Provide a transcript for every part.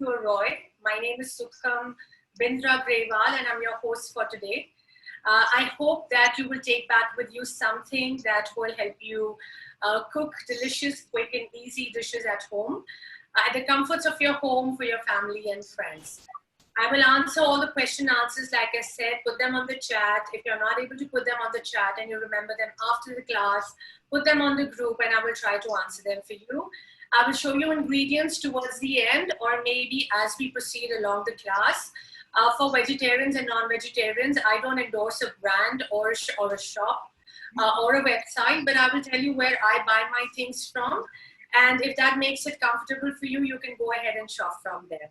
to Aroy. My name is Sukham Bindra Grewal and I'm your host for today. I hope that you will take back with you something that will help you cook delicious, quick and easy dishes at home, at the comforts of your home for your family and friends. I will answer all the question answers, like I said, put them on the chat. If you're not able to put them on the chat and you remember them after the class, put them on the group and I will try to answer them for you. I will show you ingredients towards the end or maybe as we proceed along the class. For vegetarians and non-vegetarians, I don't endorse a brand or a shop or a website, but I will tell you where I buy my things from. And if that makes it comfortable for you, you can go ahead and shop from there.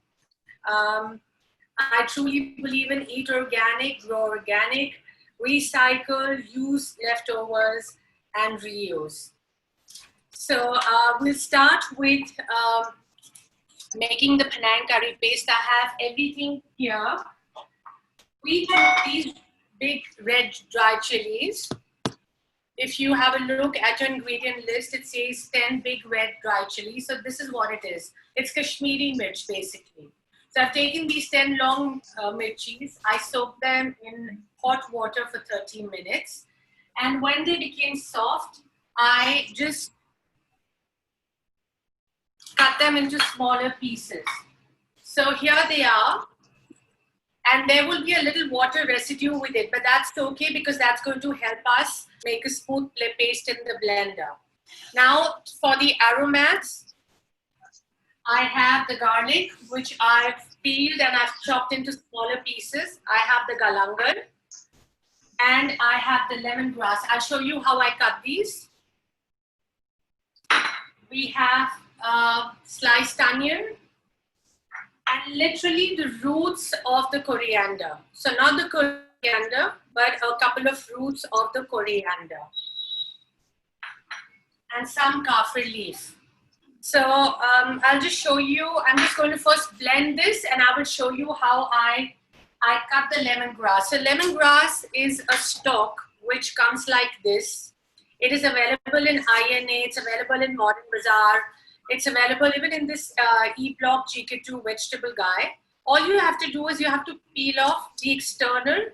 I truly believe in eat organic, grow organic, recycle, use leftovers, and reuse. So we'll start with making the Penang curry paste. I have everything here. We have these big red dry chilies. If you have a look at your ingredient list, it says 10 big red dry chilies. So this is what it is. It's Kashmiri mirch, basically. So I've taken these 10 long mirchis. I soaked them in hot water for 30 minutes. And when they became soft, I just cut them into smaller pieces. So here they are. And there will be a little water residue with it, but that's okay because that's going to help us make a smooth paste in the blender. Now for the aromats, I have the garlic, which I've peeled and I've chopped into smaller pieces. I have the galangal and I have the lemongrass. I'll show you how I cut these. We have sliced onion and literally the roots of the coriander. So not the coriander, but a couple of roots of the coriander. And some kaffir leaf. So I'll just show you, I'm just going to first blend this and I will show you how I cut the lemongrass. So lemongrass is a stalk which comes like this. It is available in INA, it's available in Modern Bazaar. It's available even in this E-Block GK2 vegetable guide. All you have to do is you have to peel off the external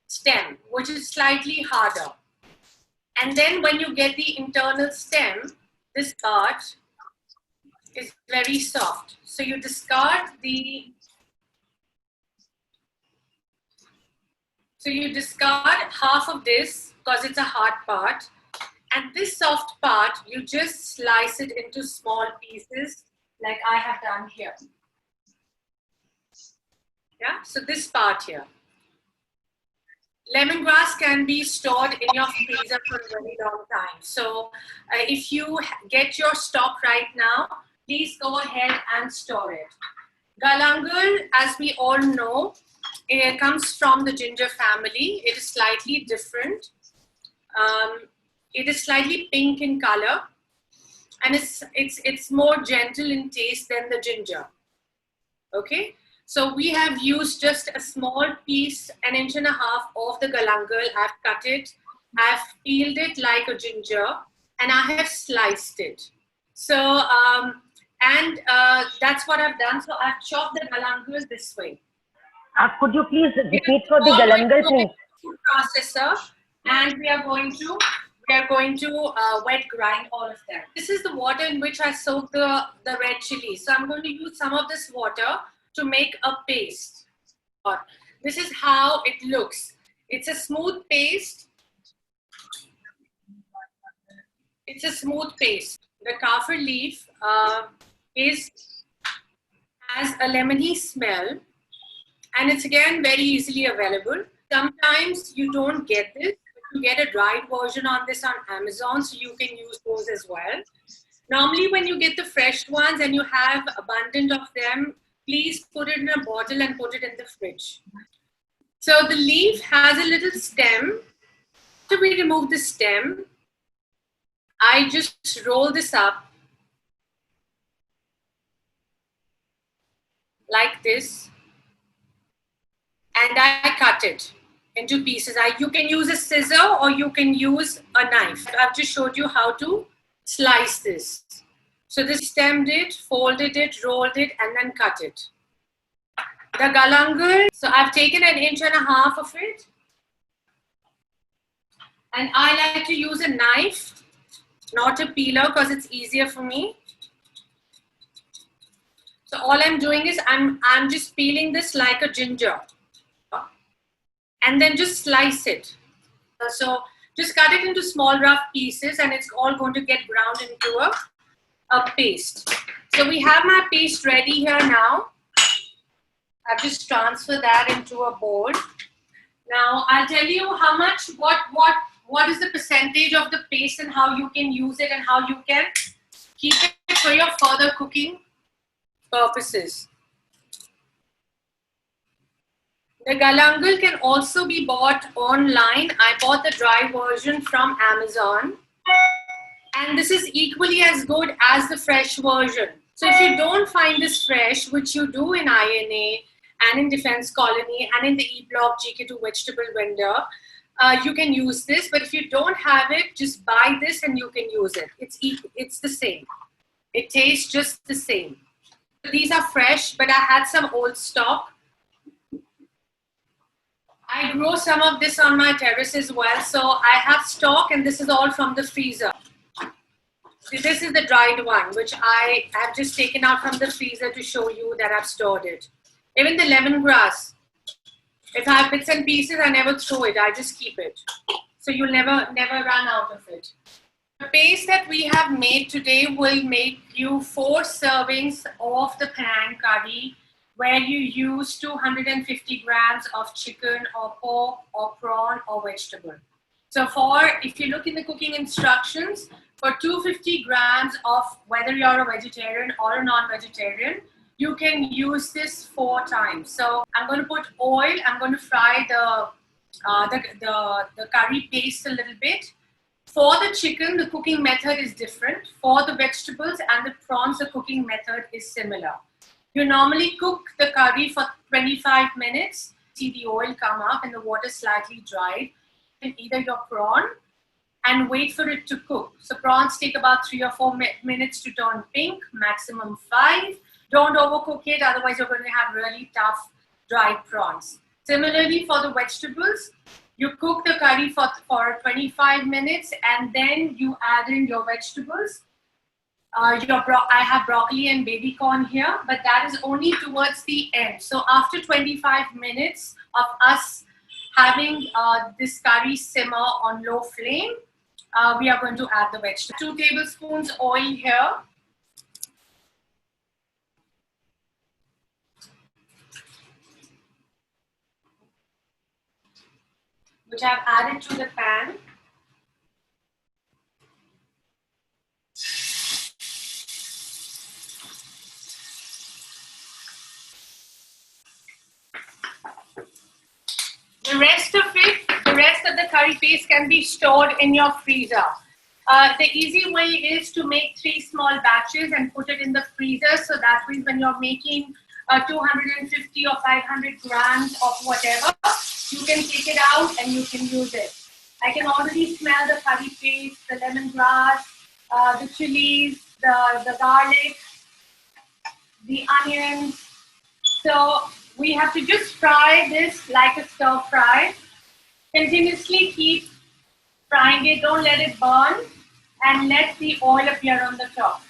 stem, which is slightly harder. And then when you get the internal stem, this part is very soft. So you discard half of this because it's a hard part. And this soft part, you just slice it into small pieces like I have done here. Yeah, so this part here. Lemongrass can be stored in your freezer for a very long time. So if you get your stock right now, please go ahead and store it. Galangal, as we all know, it comes from the ginger family. It is slightly different. It is slightly pink in color, and it's more gentle in taste than the ginger. Okay, so we have used just a small piece, 1.5 inches of the galangal. I've cut it, I've peeled it like a ginger, and I have sliced it. So that's what I've done. So I've chopped the galangal this way. Could you please repeat for the galangal, please? Processor, and we are going to wet grind all of them. This is the water in which I soak the red chili. So I'm going to use some of this water to make a paste. This is how it looks. It's a smooth paste. It's a smooth paste. The kaffir leaf has a lemony smell, and it's again very easily available. Sometimes you don't get this. You get a dried version on this on Amazon, so you can use those as well. Normally when you get the fresh ones and you have abundant of them, please put it in a bottle and put it in the fridge. So the leaf has a little stem. After we remove the stem, I just roll this up like this and I cut it into pieces. You can use a scissor or you can use a knife. I've just showed you how to slice this. So this stemmed it, folded it, rolled it, and then cut it. The galangal, so I've taken 1.5 inches of it. And I like to use a knife, not a peeler, because it's easier for me. So all I'm doing is I'm just peeling this like a ginger. And then just slice it. So just cut it into small rough pieces and it's all going to get ground into a paste. So we have my paste ready here now. I've just transferred that into a bowl. Now I'll tell you how much, what is the percentage of the paste and how you can use it and how you can keep it for your further cooking purposes. The galangal can also be bought online. I bought the dry version from Amazon. And this is equally as good as the fresh version. So if you don't find this fresh, which you do in INA and in Defense Colony and in the E-Block GK2 vegetable vendor, you can use this. But if you don't have it, just buy this and you can use it. It's the same. It tastes just the same. These are fresh, but I had some old stock. I grow some of this on my terrace as well. So I have stock and this is all from the freezer. See, this is the dried one, which I have just taken out from the freezer to show you that I've stored it. Even the lemongrass, if I have bits and pieces, I never throw it. I just keep it. So you'll never run out of it. The paste that we have made today will make you 4 servings of the Penang curry, where you use 250 grams of chicken or pork or prawn or vegetable. So if you look in the cooking instructions, for 250 grams of whether you're a vegetarian or a non-vegetarian, you can use this 4 times. So I'm going to put oil. I'm going to fry the curry paste a little bit. For the chicken, the cooking method is different. For the vegetables and the prawns, the cooking method is similar. You normally cook the curry for 25 minutes. See the oil come up and the water slightly dried. And either your prawn and wait for it to cook. So prawns take about 3 or 4 minutes to turn pink, maximum 5. Don't overcook it, otherwise you're going to have really tough dried prawns. Similarly, for the vegetables, you cook the curry for 25 minutes and then you add in your vegetables. I have broccoli and baby corn here, but that is only towards the end. So after 25 minutes of us having this curry simmer on low flame, we are going to add the vegetables. 2 tablespoons oil here. Which I've added to the pan. The rest of the curry paste can be stored in your freezer. The easy way is to make 3 small batches and put it in the freezer. So that means when you're making 250 or 500 grams of whatever, you can take it out and you can use it. I can already smell the curry paste, the lemongrass, the chilies, the garlic, the onions. So we have to just fry this like a stir fry. Continuously keep frying it, don't let it burn, and let the oil appear on the top.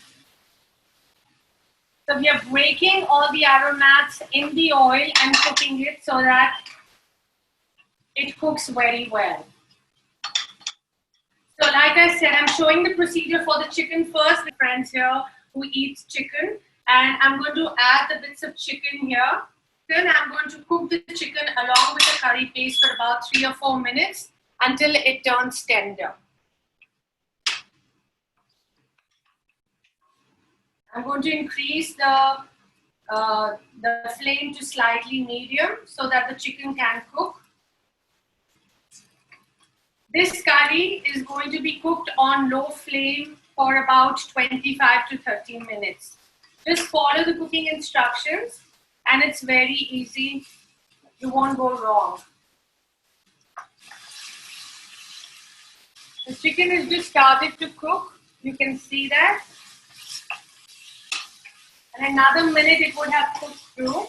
So we are breaking all the aromats in the oil and cooking it so that it cooks very well. So like I said, I'm showing the procedure for the chicken first. The friends here who eats chicken, and I'm going to add the bits of chicken here. Then I'm going to cook the chicken along with the curry paste for about 3 or 4 minutes until it turns tender. I'm going to increase the flame to slightly medium so that the chicken can cook. This curry is going to be cooked on low flame for about 25 to 30 minutes. Just follow the cooking instructions and it's very easy. You won't go wrong. The chicken is just started to cook. You can see that. And another minute it would have cooked through.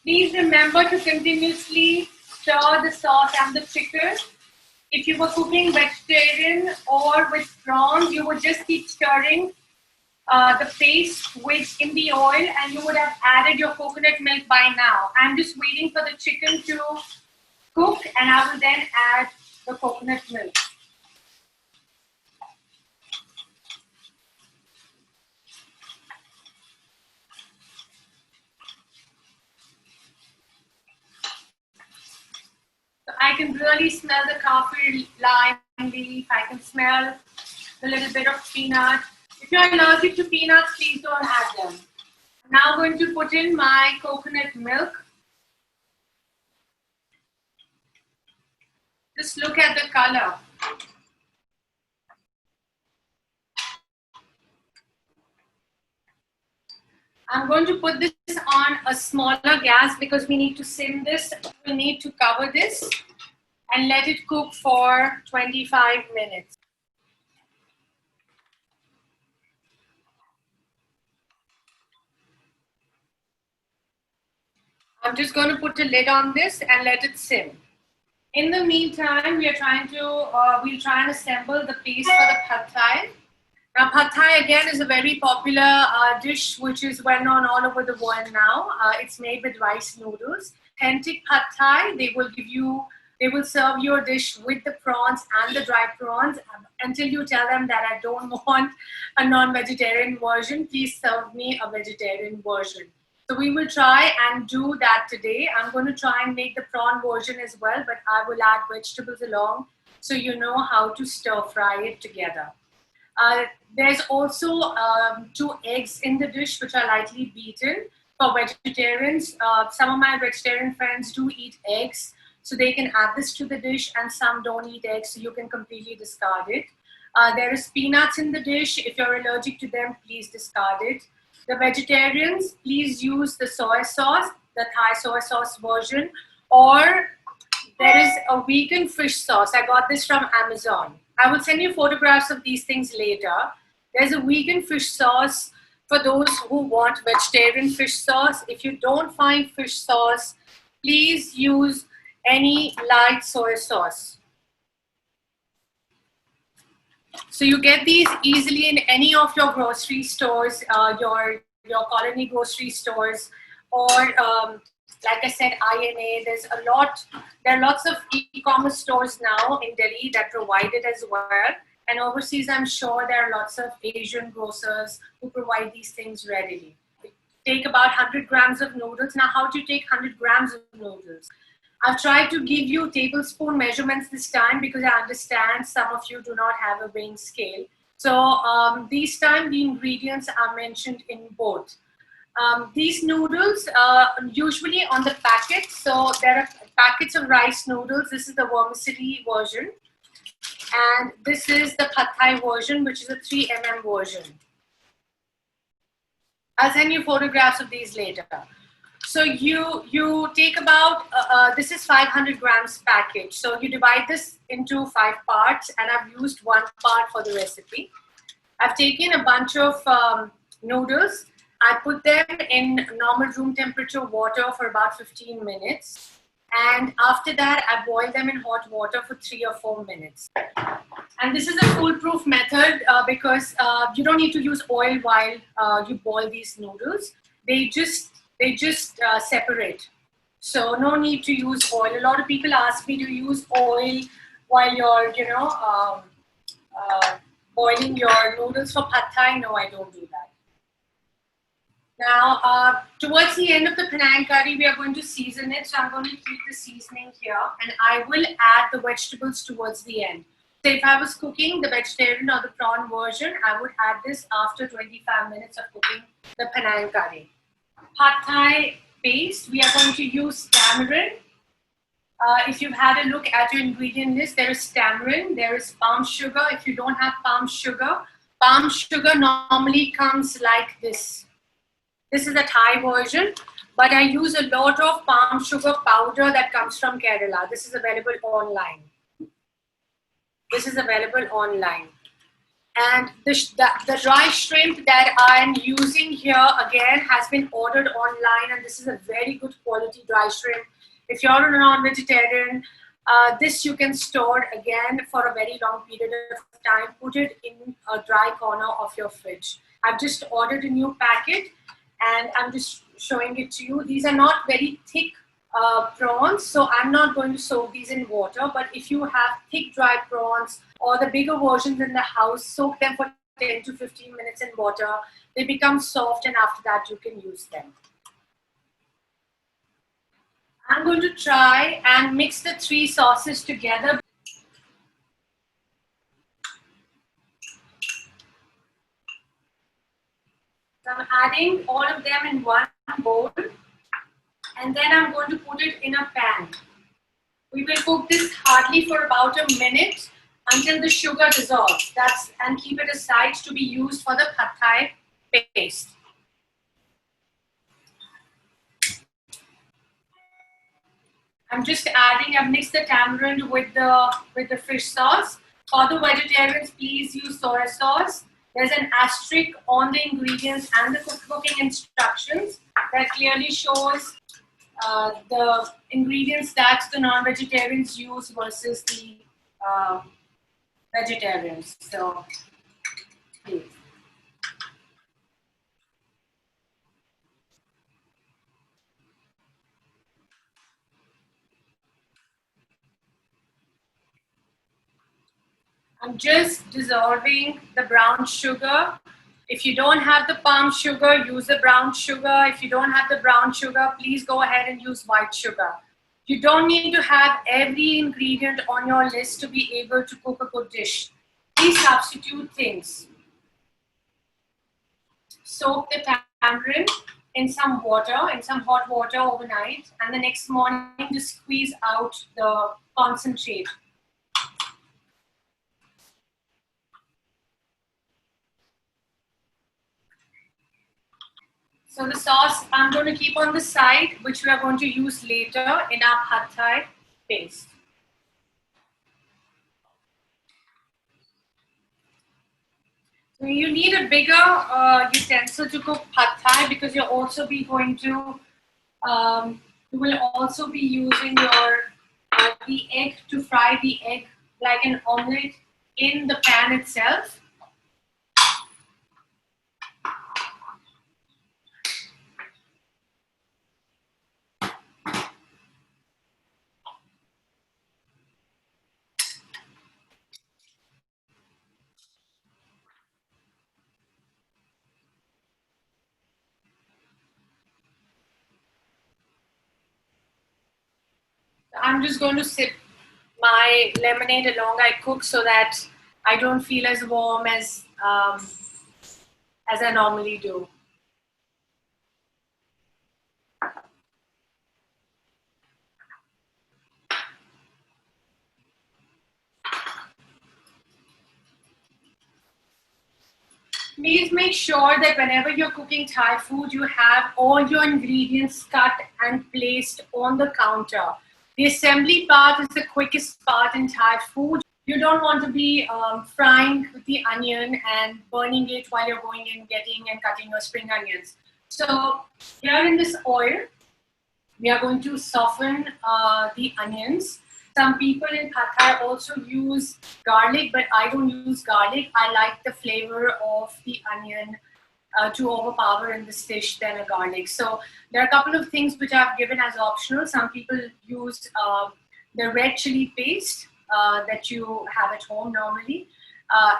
Please remember to continuously stir the sauce and the chicken. If you were cooking vegetarian or with prawns, you would just keep stirring the paste in the oil, and you would have added your coconut milk by now. I'm just waiting for the chicken to cook, and I will then add the coconut milk. So I can really smell the kaffir lime leaf. I can smell a little bit of peanut. If you're allergic to peanuts, please don't add them. I'm now going to put in my coconut milk. Just look at the color. I'm going to put this on a smaller gas because we need to sim this. We need to cover this and let it cook for 25 minutes. I'm just going to put a lid on this and let it sim. In the meantime, we'll try and assemble the paste for the Phad Thai. Now, Phad Thai again is a very popular dish which is well known all over the world now. It's made with rice noodles. Authentic Phad Thai, they will serve you a dish with the prawns and the dry prawns until you tell them that I don't want a non-vegetarian version. Please serve me a vegetarian version. So we will try and do that today. I'm going to try and make the prawn version as well, but I will add vegetables along so you know how to stir fry it together. There's also 2 eggs in the dish which are lightly beaten. For vegetarians, some of my vegetarian friends do eat eggs, so they can add this to the dish, and some don't eat eggs, so you can completely discard it. There is peanuts in the dish. If you're allergic to them, please discard it. The vegetarians, please use the soy sauce, the Thai soy sauce version, or there is a vegan fish sauce. I got this from Amazon. I will send you photographs of these things later. There's a vegan fish sauce for those who want vegetarian fish sauce. If you don't find fish sauce, please use any light soy sauce. So you get these easily in any of your grocery stores, your colony grocery stores, or like I said, INA. There are lots of e-commerce stores now in Delhi that provide it as well. And overseas, I'm sure there are lots of Asian grocers who provide these things readily. Take about 100 grams of noodles. Now, how do you take 100 grams of noodles? I've tried to give you tablespoon measurements this time because I understand some of you do not have a weighing scale. So this time the ingredients are mentioned in both. These noodles usually on the packet. So there are packets of rice noodles. This is the vermicelli version. And this is the Phad Thai version, which is a 3 mm version. I'll send you photographs of these later. So you take about, this is 500 grams package. So you divide this into 5 parts, and I've used 1 part for the recipe. I've taken a bunch of noodles. I put them in normal room temperature water for about 15 minutes. And after that, I boil them in hot water for 3 or 4 minutes. And this is a foolproof method because you don't need to use oil while you boil these noodles. They just separate. So no need to use oil. A lot of people ask me to use oil while you're, boiling your noodles for Phad Thai. No, I don't do that. Now, towards the end of the Penang curry, we are going to season it. So I'm going to keep the seasoning here, and I will add the vegetables towards the end. So if I was cooking the vegetarian or the prawn version, I would add this after 25 minutes of cooking the Penang curry. Phad Thai paste, we are going to use tamarind. If you've had a look at your ingredient list, there is tamarind, there is palm sugar. If you don't have palm sugar normally comes like this. This is a Thai version, but I use a lot of palm sugar powder that comes from Kerala. This is available online. And the dry shrimp that I'm using here again has been ordered online, and this is a very good quality dry shrimp. If you're a non-vegetarian, this you can store again for a very long period of time. Put it in a dry corner of your fridge. I've just ordered a new packet and I'm just showing it to you. These are not very thick prawns, so I'm not going to soak these in water, but if you have thick dry prawns or the bigger versions in the house, soak them for 10 to 15 minutes in water. They become soft, and after that you can use them. I'm going to try and mix the three sauces together. So I'm adding all of them in one bowl, and then I'm going to put it in a pan. We will cook this hardly for about a minute until the sugar dissolves. And keep it aside to be used for the Phad Thai paste. I'm just adding, I've mixed the tamarind with the fish sauce. For the vegetarians, please use soya sauce. There's an asterisk on the ingredients and the cooking instructions that clearly shows the ingredients that the non-vegetarians use versus the vegetarians. So, please. I'm just dissolving the brown sugar. If you don't have the palm sugar, use the brown sugar. If you don't have the brown sugar, please go ahead and use white sugar. You don't need to have every ingredient on your list to be able to cook a good dish. Please substitute things. Soak the tamarind in some water, in some hot water overnight, and the next morning just squeeze out the concentrate. So the sauce I'm going to keep on the side, which we are going to use later in our Phad Thai paste. So you need a bigger utensil to cook Phad Thai because you'll also be going to, you will also be using your the egg to fry the egg like an omelette in the pan itself. I'm just going to sip my lemonade along I cook so that I don't feel as warm as I normally do. Please make sure that whenever you're cooking Thai food, you have all your ingredients cut and placed on the counter. The assembly part is the quickest part in Thai food. You don't want to be frying with the onion and burning it while you're going in, getting and cutting your spring onions. So here in this oil, we are going to soften the onions. Some people in Phad Thai also use garlic, but I don't use garlic. I like the flavor of the onion to overpower in this dish than a garlic. So there are a couple of things which I've given as optional. Some people use the red chili paste that you have at home normally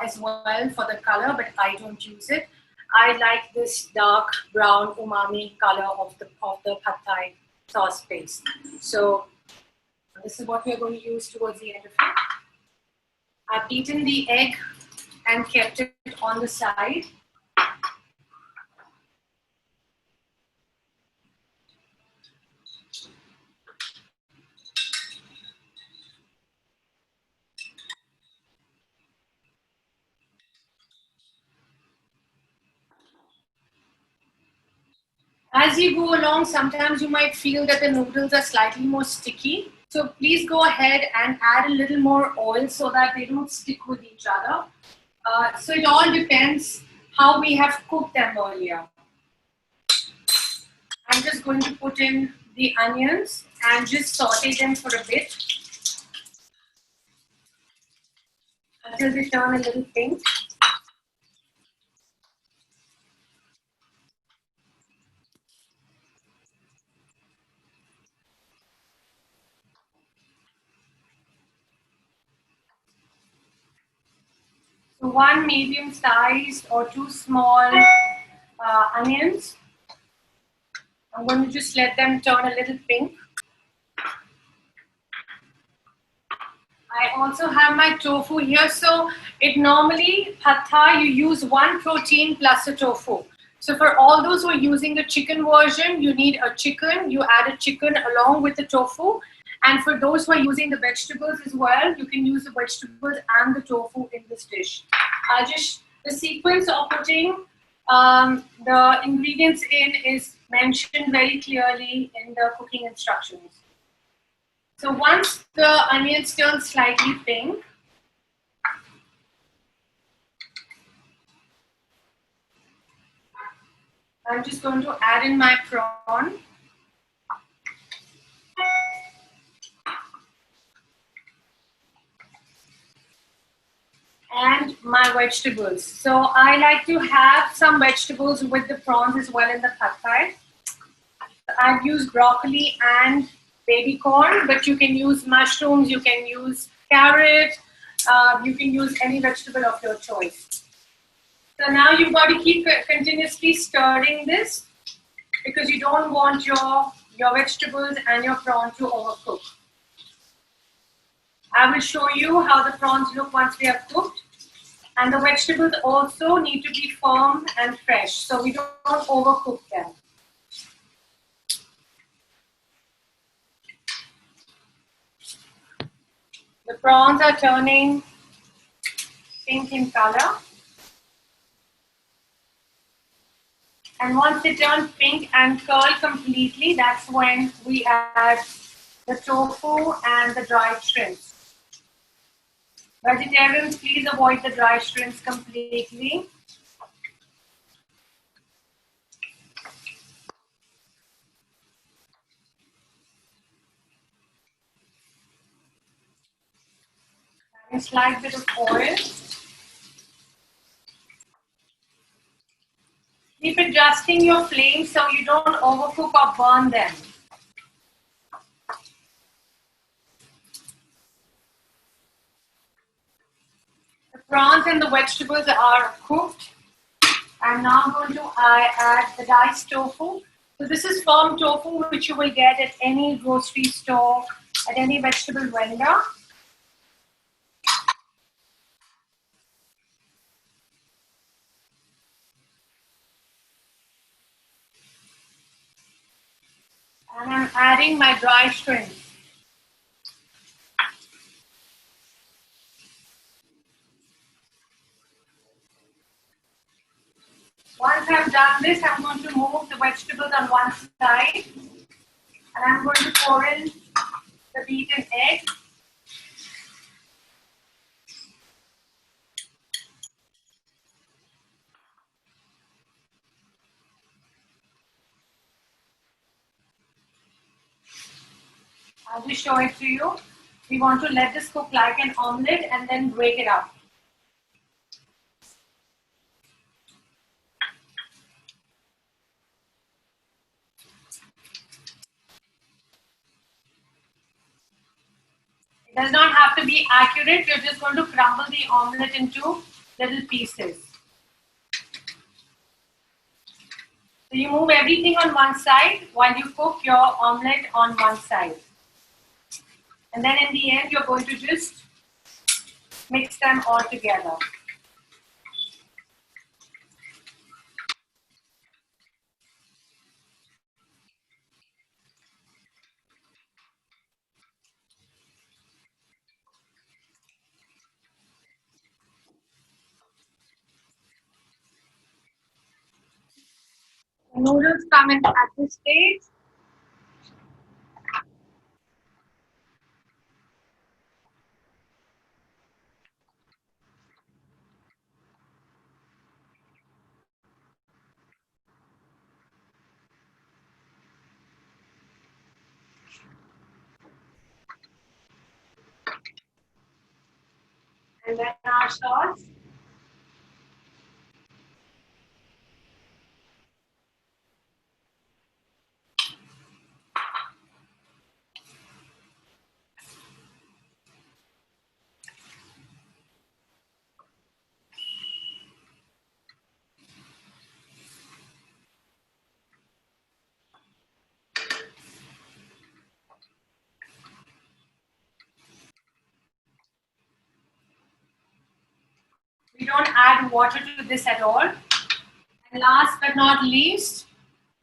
as well for the color, but I don't use it. I like this dark brown umami color of the Phad Thai sauce paste. So this is what we're going to use towards the end of it. I've beaten the egg and kept it on the side. As you go along, sometimes you might feel that the noodles are slightly more sticky. So please go ahead and add a little more oil so that they don't stick with each other. So it all depends how we have cooked them earlier. I'm just going to put in the onions and just saute them for a bit until they turn a little pink. So one medium sized or two small onions. I'm going to just let them turn a little pink. I also have my tofu here. So it normally, Phad Thai, you use one protein plus a tofu. So for all those who are using the chicken version, you need a chicken. You add a chicken along with the tofu. And for those who are using the vegetables as well, you can use the vegetables and the tofu in this dish. The sequence of putting the ingredients in is mentioned very clearly in the cooking instructions. So once the onions turn slightly pink, I'm just going to add in my prawn. And my vegetables. So I like to have some vegetables with the prawns as well in the Phad Thai. I've used broccoli and baby corn, but you can use mushrooms, you can use carrot, you can use any vegetable of your choice. So now you've got to keep continuously stirring this because you don't want your vegetables and your prawn to overcook. I will show you how the prawns look once they are cooked. And the vegetables also need to be firm and fresh, so we don't overcook them. The prawns are turning pink in color. And once they turn pink and curl completely, that's when we add the tofu and the dried shrimps. Vegetarians, please avoid the dry shrimps completely. And a slight bit of oil. Keep adjusting your flame so you don't overcook or burn them. The prawns and the vegetables are cooked. I'm now going to add the diced tofu. So this is firm tofu which you will get at any grocery store, at any vegetable vendor. And I'm adding my dry shrimp. Once I've done this, I'm going to move the vegetables on one side. And I'm going to pour in the beaten egg. I'll just show it to you. We want to let this cook like an omelette and then break it up. It does not have to be accurate. You're just going to crumble the omelette into little pieces. So you move everything on one side while you cook your omelette on one side. And then in the end, you're going to just mix them all together. The noodles come in at this stage. And then our sauce. We don't add water to this at all. And last but not least,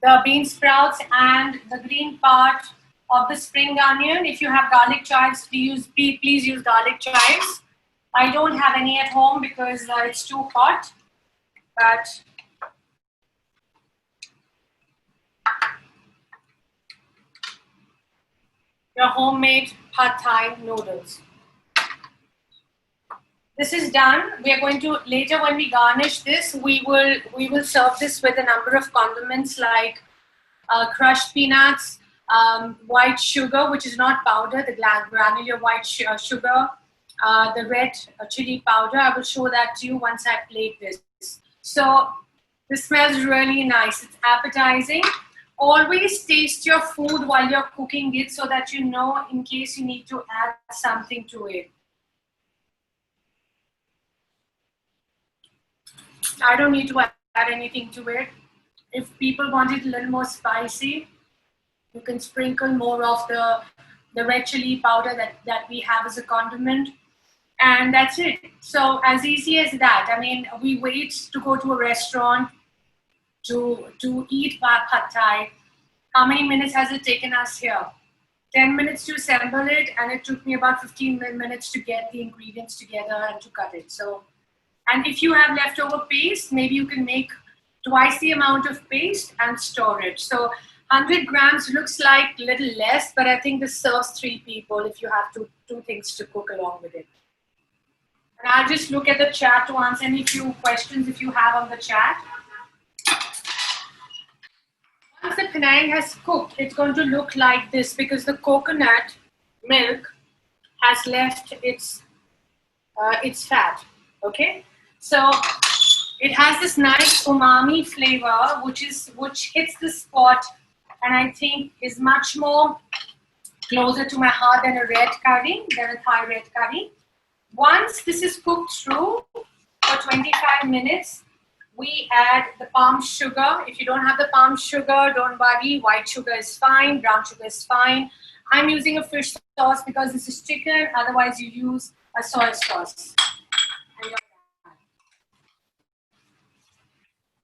the bean sprouts and the green part of the spring onion. If you have garlic chives, please use garlic chives. I don't have any at home because it's too hot. But your homemade Phad Thai noodles. This is done. We are going to later when we garnish this, we will serve this with a number of condiments like crushed peanuts, white sugar, which is not powder, the granular white sugar, the red chili powder. I will show that to you once I plate this. So this smells really nice. It's appetizing. Always taste your food while you're cooking it so that you know in case you need to add something to it. I don't need to add anything to it. If people want it a little more spicy, you can sprinkle more of the red chili powder that we have as a condiment. And that's it. So as easy as that. I mean, we wait to go to a restaurant to eat Phad Thai. How many minutes has it taken us here? 10 minutes to assemble it, and it took me about 15 minutes to get the ingredients together and to cut it. So, and if you have leftover paste, maybe you can make twice the amount of paste and store it. So 100 grams looks like a little less, but I think this serves 3 people if you have two things to cook along with it. And I'll just look at the chat to answer any few questions if you have on the chat. Once the Penang has cooked, it's going to look like this because the coconut milk has left its fat. Okay, so it has this nice umami flavor, which hits the spot, and I think is much more closer to my heart than a red curry, than a Thai red curry. Once this is cooked through for 25 minutes, we add the palm sugar. If you don't have the palm sugar, don't worry. White sugar is fine. Brown sugar is fine. I'm using a fish sauce because this is chicken. Otherwise, you use a soy sauce.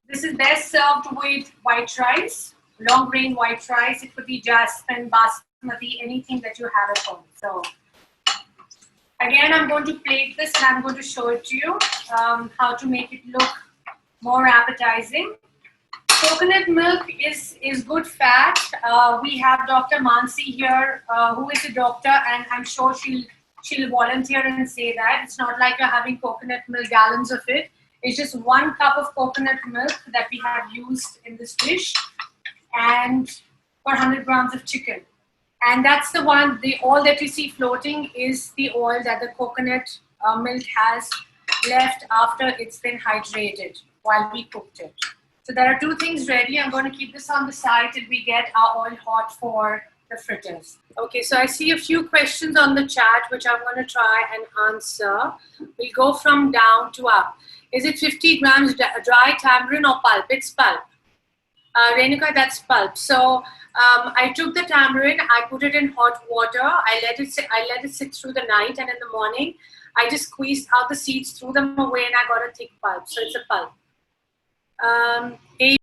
This is best served with white rice, long grain white rice. It could be jasmine, basmati, anything that you have at home. So again, I'm going to plate this and I'm going to show it to you how to make it look more appetizing. Coconut milk is good fat. We have Dr. Mansi here, who is a doctor, and I'm sure she'll volunteer and say that it's not like you're having coconut milk, gallons of it. It's just 1 cup of coconut milk that we have used in this dish, and for 100 grams of chicken. And that's the one. The oil that you see floating is the oil that the coconut milk has left after it's been hydrated while we cooked it. So there are 2 things ready. I'm going to keep this on the side till we get our oil hot for the fritters. Okay, so I see a few questions on the chat which I'm going to try and answer. We'll go from down to up. Is it 50 grams dry tamarind or pulp? It's pulp. Renuka, that's pulp. So I took the tamarind, I put it in hot water. I let it sit through the night, and in the morning, I just squeezed out the seeds, threw them away, and I got a thick pulp. So it's a pulp.